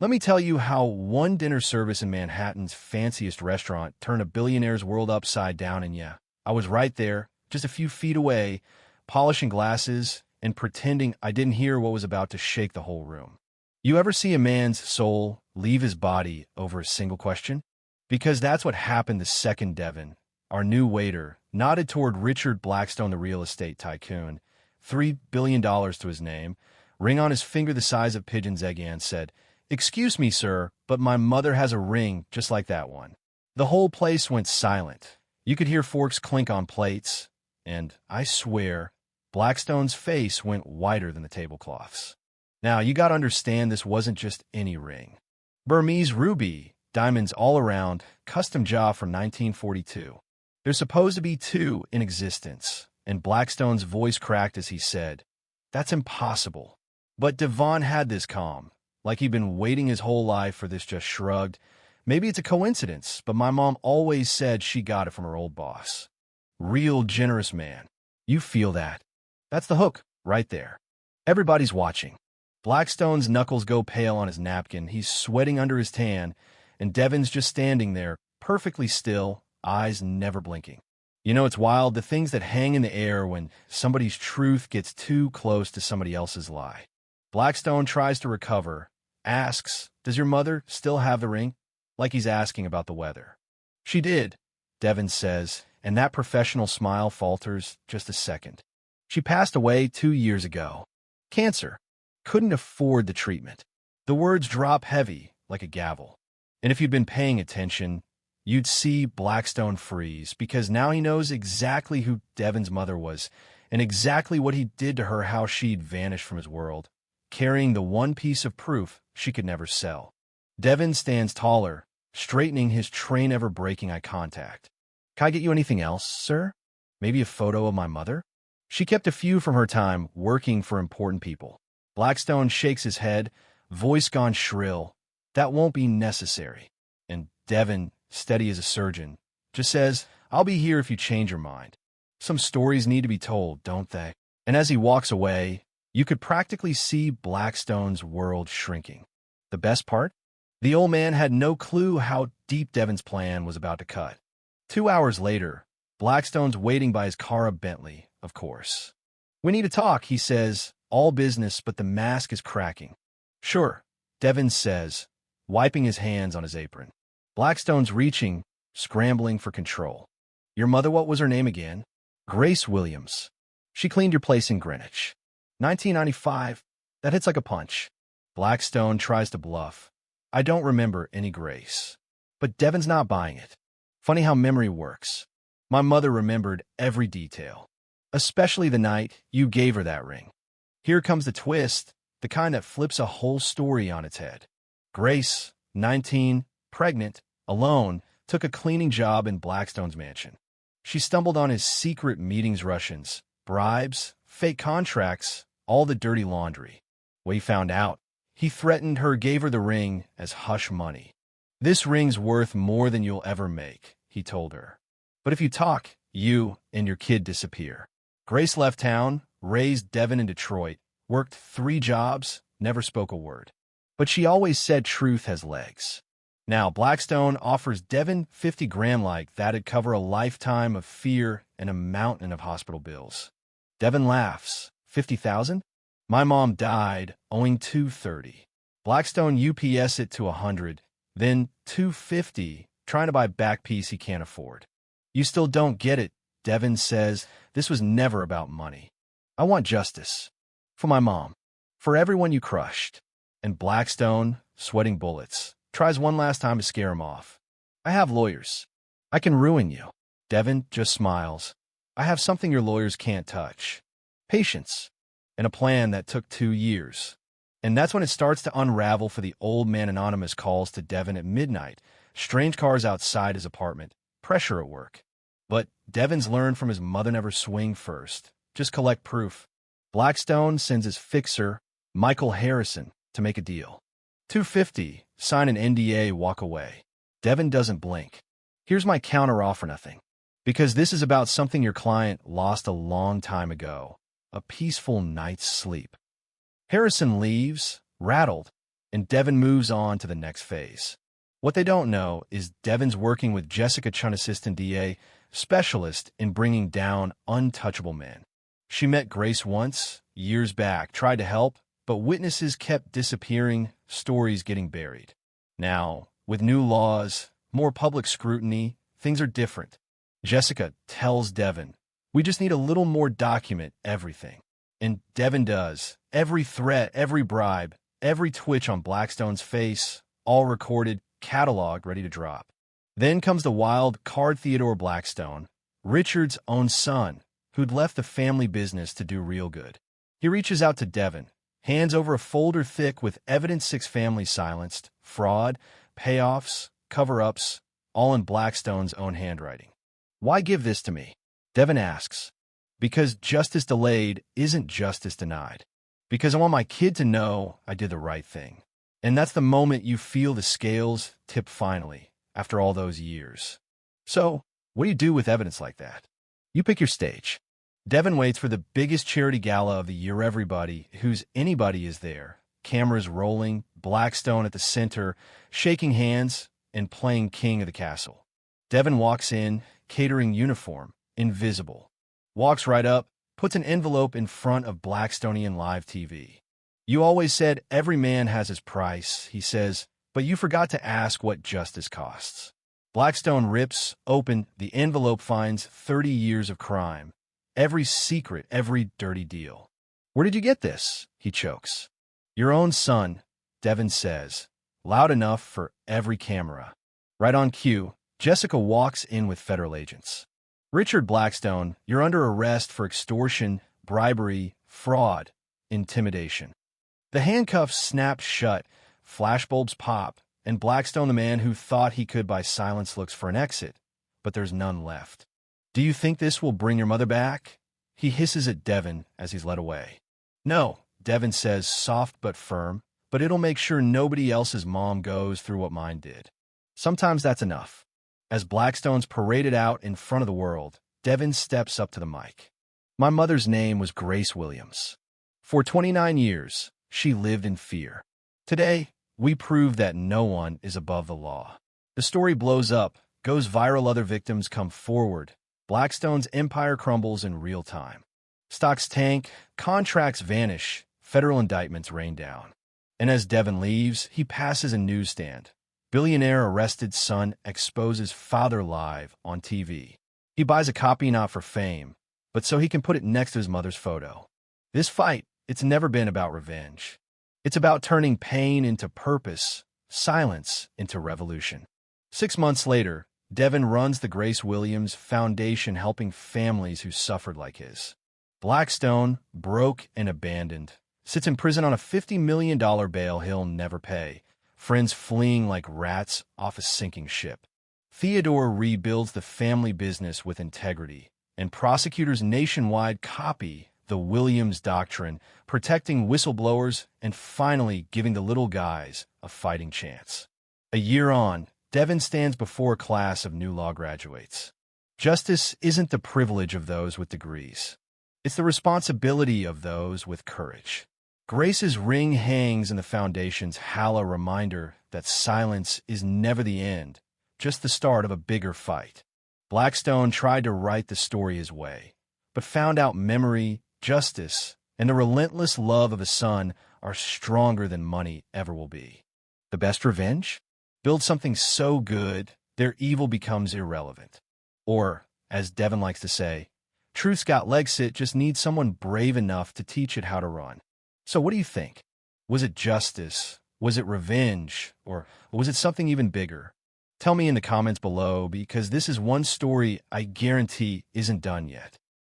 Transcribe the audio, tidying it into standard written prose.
Let me tell you how one dinner service in Manhattan's fanciest restaurant turned a billionaire's world upside down, and yeah, I was right there, just a few feet away, polishing glasses and pretending I didn't hear what was about to shake the whole room. You ever see a man's soul leave his body over a single question? Because that's what happened the second Devin, our new waiter, nodded toward Richard Blackstone, the real estate tycoon, $3 billion to his name, ring on his finger the size of pigeon's egg, and said, "Excuse me, sir, but my mother has a ring just like that one." The whole place went silent. You could hear forks clink on plates, and, I swear, Blackstone's face went whiter than the tablecloths. Now, you gotta understand this wasn't just any ring. Burmese ruby, diamonds all around, custom job from 1942. There's supposed to be two in existence, and Blackstone's voice cracked as he said, "That's impossible." But Devon had this calm, like he'd been waiting his whole life for this, just shrugged. "Maybe it's a coincidence, but my mom always said she got it from her old boss. Real generous man. You feel that? That's the hook, right there." Everybody's watching. Blackstone's knuckles go pale on his napkin. He's sweating under his tan, and Devin's just standing there, perfectly still, eyes never blinking. You know, it's wild, the things that hang in the air when somebody's truth gets too close to somebody else's lie. Blackstone tries to recover, asks, "Does your mother still have the ring?" Like he's asking about the weather. "She did," Devin says, and that professional smile falters just a second. "She passed away 2 years ago. Cancer. Couldn't afford the treatment." The words drop heavy, like a gavel. And if you'd been paying attention, you'd see Blackstone freeze, because now he knows exactly who Devin's mother was, and exactly what he did to her, how she'd vanished from his world, carrying the one piece of proof she could never sell. Devin stands taller, straightening his train-ever-breaking eye contact. "Can I get you anything else, sir? Maybe a photo of my mother? She kept a few from her time working for important people." Blackstone shakes his head, voice gone shrill. "That won't be necessary." And Devin, steady as a surgeon, just says, "I'll be here if you change your mind. Some stories need to be told, don't they?" And as he walks away, you could practically see Blackstone's world shrinking. The best part? The old man had no clue how deep Devin's plan was about to cut. 2 hours later, Blackstone's waiting by his car, a Bentley, of course. "We need to talk," he says, all business, but the mask is cracking. "Sure," Devin says, wiping his hands on his apron. Blackstone's reaching, scrambling for control. "Your mother, what was her name again?" "Grace Williams. She cleaned your place in Greenwich. 1995. That hits like a punch." Blackstone tries to bluff. "I don't remember any Grace." But Devin's not buying it. Funny how memory works. "My mother remembered every detail, especially the night you gave her that ring." Here comes the twist, the kind that flips a whole story on its head. Grace, 19, pregnant, alone, took a cleaning job in Blackstone's mansion. She stumbled on his secret meetings, Russians, bribes, fake contracts, all the dirty laundry. When he found out, he threatened her, gave her the ring as hush money. "This ring's worth more than you'll ever make," he told her. "But if you talk, you and your kid disappear." Grace left town, raised Devin in Detroit, worked 3 jobs, never spoke a word. But she always said truth has legs. Now Blackstone offers Devin 50 grand, like that'd cover a lifetime of fear and a mountain of hospital bills. Devin laughs. 50,000? My mom died owing 230. Blackstone UPS it to 100, then 250, trying to buy back piece he can't afford. "You still don't get it," Devin says. "This was never about money. I want justice. For my mom. For everyone you crushed." And Blackstone, sweating bullets, tries one last time to scare him off. "I have lawyers. I can ruin you." Devin just smiles. "I have something your lawyers can't touch. Patience. And a plan that took 2 years." And that's when it starts to unravel for the old man. Anonymous calls to Devin at midnight. Strange cars outside his apartment. Pressure at work. But Devin's learned from his mother, never swing first. Just collect proof. Blackstone sends his fixer, Michael Harrison, to make a deal. 250, sign an NDA, walk away. Devin doesn't blink. "Here's my counteroffer, nothing. Because this is about something your client lost a long time ago. A peaceful night's sleep." Harrison leaves, rattled. and Devin moves on to the next phase. What they don't know is Devin's working with Jessica Chun, assistant DA, specialist in bringing down untouchable men. She met Grace once, years back, tried to help, but witnesses kept disappearing, stories getting buried. Now, with new laws, more public scrutiny, things are different. Jessica tells Devin, "We just need a little more document everything." And Devin does. Every threat, every bribe, every twitch on Blackstone's face, all recorded, cataloged, ready to drop. Then comes the wild card Theodore Blackstone, Richard's own son, who'd left the family business to do real good. He reaches out to Devin, hands over a folder thick with evidence 6 families silenced, fraud, payoffs, cover-ups, all in Blackstone's own handwriting. "Why give this to me?" Devin asks. "Because justice delayed isn't justice denied. Because I want my kid to know I did the right thing." And that's the moment you feel the scales tip finally, after all those years. So, what do you do with evidence like that? You pick your stage. Devin waits for the biggest charity gala of the year. Everybody who's anybody is there. Cameras rolling, Blackstone at the center, shaking hands and playing king of the castle. Devin walks in, catering uniform, invisible. Walks right up, puts an envelope in front of Blackstonian live TV. "You always said every man has his price," he says, "but you forgot to ask what justice costs." Blackstone rips open the envelope, finds 30 years of crime. Every secret, every dirty deal. "Where did you get this?" he chokes. "Your own son," Devin says, loud enough for every camera. Right on cue, Jessica walks in with federal agents. "Richard Blackstone, you're under arrest for extortion, bribery, fraud, intimidation." The handcuffs snap shut, flashbulbs pop, and Blackstone, the man who thought he could by silence, looks for an exit, but there's none left. "Do you think this will bring your mother back?" he hisses at Devin as he's led away. "No," Devin says, soft but firm, "but it'll make sure nobody else's mom goes through what mine did." Sometimes that's enough. As Blackstone's paraded out in front of the world, Devin steps up to the mic. "My mother's name was Grace Williams. For 29 years, she lived in fear. Today, we prove that no one is above the law." The story blows up, goes viral, other victims come forward. Blackstone's empire crumbles in real time. Stocks tank, contracts vanish, federal indictments rain down. And as Devin leaves, he passes a newsstand. Billionaire arrested son exposes father live on TV. He buys a copy not for fame, but so he can put it next to his mother's photo. This fight, it's never been about revenge. It's about turning pain into purpose, silence into revolution. 6 months later, Devin runs the Grace Williams Foundation, helping families who suffered like his. Blackstone, broke and abandoned, sits in prison on a $50 million bail he'll never pay. Friends fleeing like rats off a sinking ship. Theodore rebuilds the family business with integrity, and prosecutors nationwide copy the Williams Doctrine, protecting whistleblowers and finally giving the little guys a fighting chance. A year on, Devin stands before a class of new law graduates. Justice isn't the privilege of those with degrees. It's the responsibility of those with courage. Grace's ring hangs in the foundation's hall, a reminder that silence is never the end, just the start of a bigger fight. Blackstone tried to write the story his way, but found out memory, justice, and the relentless love of a son are stronger than money ever will be. The best revenge? Build something so good, their evil becomes irrelevant. Or, as Devin likes to say, truth's got legs, it just needs someone brave enough to teach it how to run. So what do you think? Was it justice? Was it revenge? Or was it something even bigger? Tell me in the comments below, because this is one story I guarantee isn't done yet.